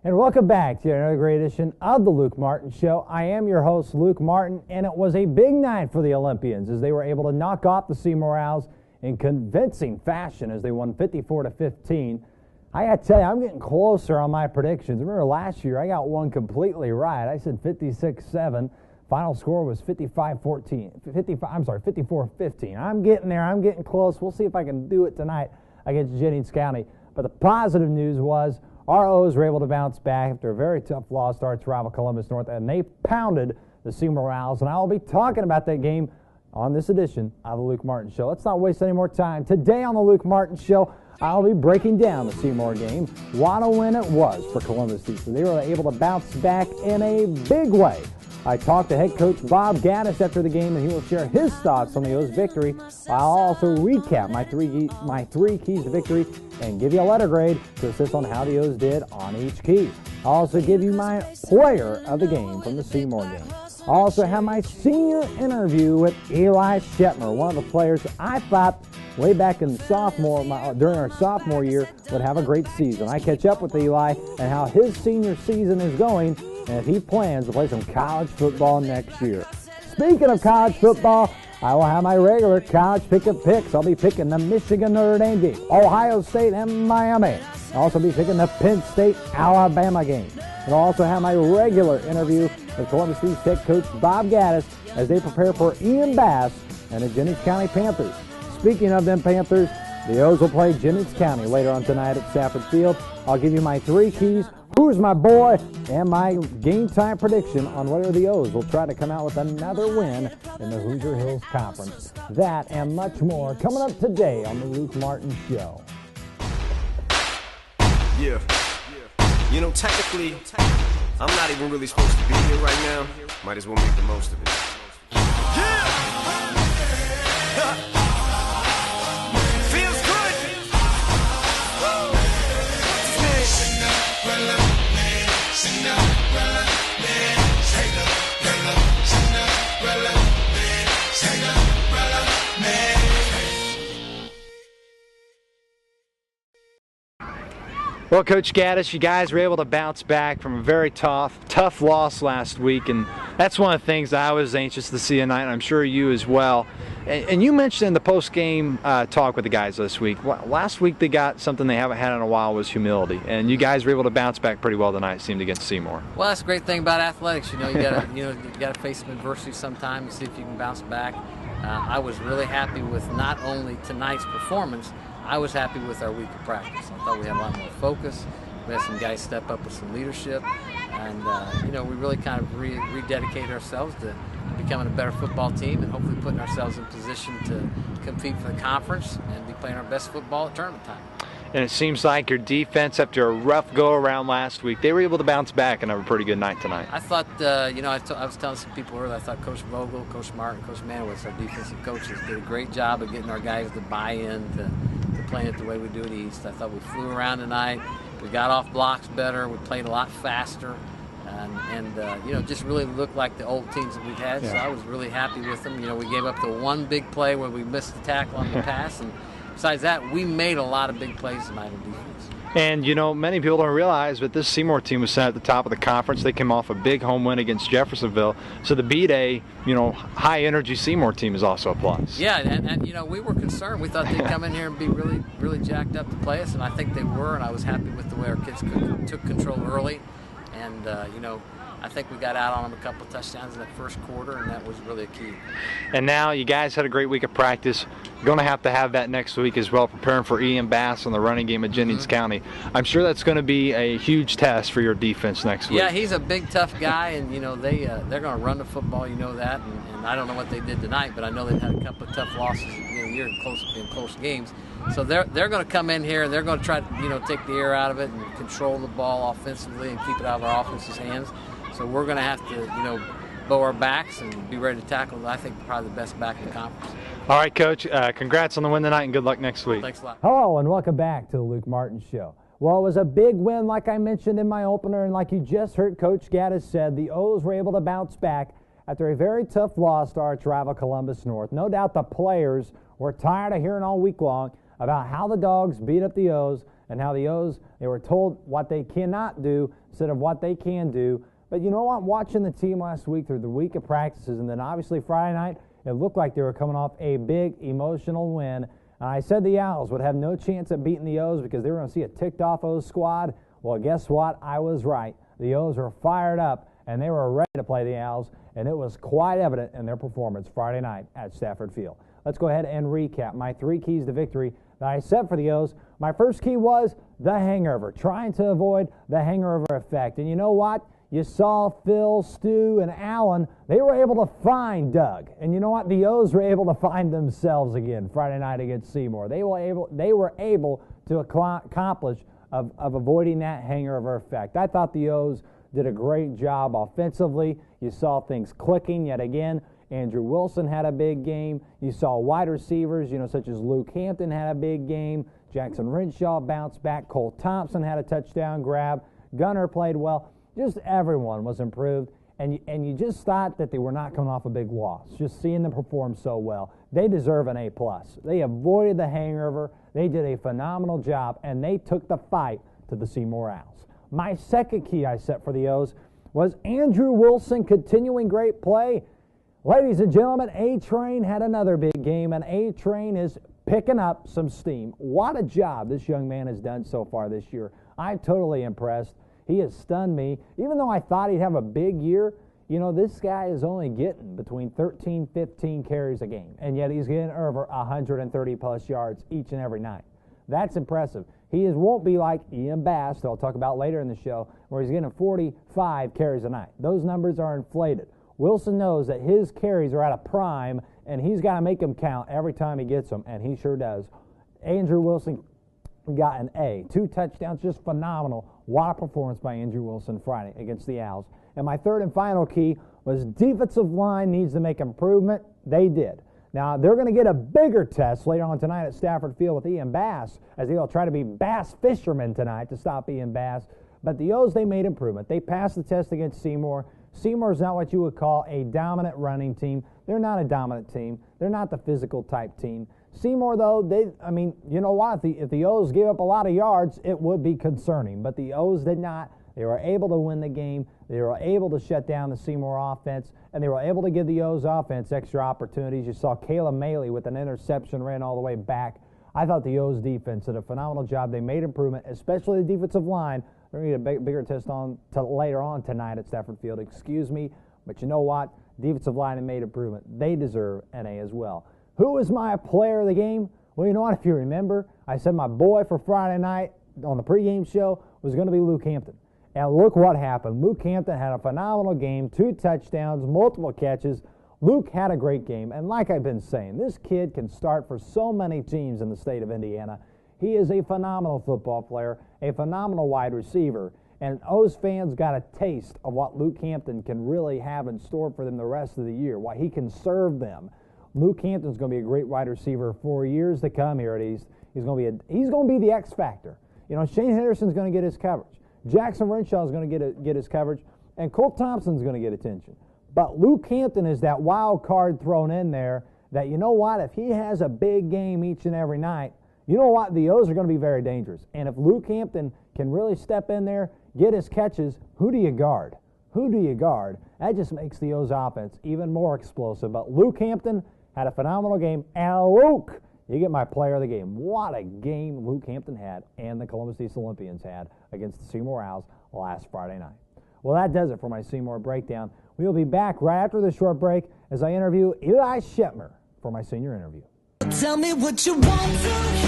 And welcome back to another great edition of the Luke Martin Show. I am your host, Luke Martin, and it was a big night for the Olympians as they were able to knock off the Seymour Owls in convincing fashion as they won 54-15. I got to tell you, I'm getting closer on my predictions. Remember last year, I got one completely right. I said 56-7. Final score was 54-15. I'm getting there. I'm getting close. We'll see if I can do it tonight against Jennings County. But the positive news was our O's were able to bounce back after a very tough loss to arch rival Columbus North, and they pounded the Seymour Owls. And I will be talking about that game on this edition of the Luke Martin Show. Let's not waste any more time. Today on the Luke Martin Show, I'll be breaking down the Seymour game. What a win it was for Columbus East. They were able to bounce back in a big way. I talked to head coach Bob Gaddis after the game, and he will share his thoughts on the O's victory. I'll also recap my three keys to victory and give you a letter grade to assist on how the O's did on each key. I'll also give you my player of the game from the Seymour game. I'll also have my senior interview with Eli Shetmer, one of the players I thought way back in during our sophomore year would have a great season. I catch up with Eli and how his senior season is going, and if he plans to play some college football next year. Speaking of college football, I will have my regular college picks. I'll be picking the Michigan Notre Dame game, Ohio State and Miami. I'll also be picking the Penn State Alabama game. And I'll also have my regular interview with Columbus East head coach Bob Gaddis as they prepare for Ian Bass and the Jennings County Panthers. Speaking of them Panthers, the O's will play Jennings County later on tonight at Stafford Field. I'll give you my three keys, who's my boy, and my game time prediction on whether the O's will try to come out with another win in the Hoosier Hills Conference. That and much more coming up today on the Luke Martin Show. Yeah. You know, technically, I'm not even really supposed to be here right now. Might as well make the most of it. Yeah! Feels good! Woo! Well, Coach Gaddis, you guys were able to bounce back from a very tough loss last week, and that's one of the things that I was anxious to see tonight, and I'm sure you as well. And you mentioned in the post-game talk with the guys this week, last week they got something they haven't had in a while was humility, and you guys were able to bounce back pretty well tonight, it seemed, against Seymour. Well, that's a great thing about athletics. You know, you gotta face some adversity sometime and see if you can bounce back. I was really happy with not only tonight's performance, I was happy with our week of practice. I thought we had a lot more focus. We had some guys step up with some leadership, and we really kind of rededicated ourselves to becoming a better football team and hopefully putting ourselves in position to compete for the conference and be playing our best football at tournament time. And it seems like your defense, after a rough go-around last week, they were able to bounce back and have a pretty good night tonight. I thought, I was telling some people earlier, I thought Coach Vogel, Coach Martin, Coach Manowitz, our defensive coaches, did a great job of getting our guys to buy in to playing it the way we do at East. I thought we flew around tonight. We got off blocks better. We played a lot faster. And just really looked like the old teams that we've had. Yeah. So I was really happy with them. You know, we gave up the one big play where we missed the tackle on the pass. And besides that, we made a lot of big plays tonight on defense. And, many people don't realize, but this Seymour team was set at the top of the conference. They came off a big home win against Jeffersonville. So to beat a, high-energy Seymour team is also a plus. Yeah, and we were concerned. We thought they'd come in here and be really, really jacked up to play us, and I think they were, and I was happy with the way our kids took control early. And, I think we got out on them a couple of touchdowns in that first quarter, and that was really a key. And now you guys had a great week of practice. You're going to have that next week as well, preparing for Ian Bass on the running game at Jennings County. I'm sure that's going to be a huge test for your defense next week. Yeah, he's a big, tough guy, and, they're going to run the football, that. And I don't know what they did tonight, but I know they've had a couple of tough losses in close games. So they're going to come in here, and they're going to try to, take the air out of it and control the ball offensively and keep it out of our offense's hands. So we're going to have to, bow our backs and be ready to tackle, I think, probably the best back in the conference. All right, Coach. Congrats on the win tonight, and good luck next week. Thanks a lot. Hello, and welcome back to the Luke Martin Show. Well, it was a big win, like I mentioned in my opener, and like you just heard Coach Gaddis said, the O's were able to bounce back after a very tough loss to arch rival Columbus North. No doubt the players were tired of hearing all week long about how the Dogs beat up the O's and how the O's, they were told what they cannot do instead of what they can do. But you know what? Watching the team last week through the week of practices, and then obviously Friday night, it looked like they were coming off a big emotional win. And I said the Owls would have no chance at beating the O's because they were going to see a ticked-off O's squad. Well, guess what? I was right. The O's were fired up, and they were ready to play the Owls, and it was quite evident in their performance Friday night at Stafford Field. Let's go ahead and recap my 3 keys to victory that I set for the O's. My first key was the hangover, trying to avoid the hangover effect. And you know what? You saw Phil, Stu, and Allen. They were able to find Doug. And you know what? The O's were able to find themselves again Friday night against Seymour. They were able to accomplish of avoiding that hangover effect. I thought the O's did a great job offensively. You saw things clicking yet again. Andrew Wilson had a big game. You saw wide receivers, such as Luke Hampton had a big game. Jackson Renshaw bounced back. Cole Thompson had a touchdown grab. Gunner played well. Just everyone was improved, and you just thought that they were not coming off a big loss. Just seeing them perform so well. They deserve an A+. They avoided the hangover. They did a phenomenal job, and they took the fight to the Seymour Owls. My second key I set for the O's was Andrew Wilson continuing great play. Ladies and gentlemen, A-Train had another big game, and A-Train is picking up some steam. What a job this young man has done so far this year. I'm totally impressed. He has stunned me. Even though I thought he'd have a big year, this guy is only getting between 13, 15 carries a game, and yet he's getting over 130-plus yards each and every night. That's impressive. He won't be like Ian Bass, that I'll talk about later in the show, where he's getting 45 carries a night. Those numbers are inflated. Wilson knows that his carries are at a prime, and he's got to make them count every time he gets them, and he sure does. Andrew Wilson got an A. 2 touchdowns, just phenomenal. What a performance by Andrew Wilson Friday against the Owls. And my third and final key was defensive line needs to make improvement. They did. Now, they're going to get a bigger test later on tonight at Stafford Field with Ian Bass, as they'll try to be bass fishermen tonight to stop Ian Bass. But the O's, they made improvement. They passed the test against Seymour. Seymour's not what you would call a dominant running team. They're not a dominant team. They're not the physical type team. Seymour, though, you know what? If the O's gave up a lot of yards, it would be concerning. But the O's did not. They were able to win the game. They were able to shut down the Seymour offense, and they were able to give the O's offense extra opportunities. You saw Caleb Maley with an interception, ran all the way back. I thought the O's defense did a phenomenal job. They made improvement, especially the defensive line. They're going to get a bigger test later on tonight at Stafford Field. Excuse me, but you know what? Defensive line made improvement. They deserve an A as well. Who was my player of the game? Well, you know what? If you remember, I said my boy for Friday night on the pregame show was going to be Luke Hampton. And look what happened. Luke Hampton had a phenomenal game, 2 touchdowns, multiple catches. Luke had a great game. And like I've been saying, this kid can start for so many teams in the state of Indiana. He is a phenomenal football player, a phenomenal wide receiver. And O's fans got a taste of what Luke Hampton can really have in store for them the rest of the year, what he can serve them. Luke Hampton's going to be a great wide receiver for years to come here at East. He's going to be the X factor. Shane Henderson's going to get his coverage. Jackson Renshaw is going to get his coverage, and Cole Thompson's going to get attention. But Luke Hampton is that wild card thrown in there that, you know what, if he has a big game each and every night, you know what, the O's are going to be very dangerous. And if Luke Hampton can really step in there, get his catches, who do you guard? Who do you guard? That just makes the O's offense even more explosive. But Luke Hampton had a phenomenal game, and Luke, you get my player of the game. What a game Luke Hampton had and the Columbus East Olympians had against the Seymour Owls last Friday night. Well, that does it for my Seymour breakdown. We will be back right after this short break as I interview Eli Shetmer for my senior interview. Tell me what you want to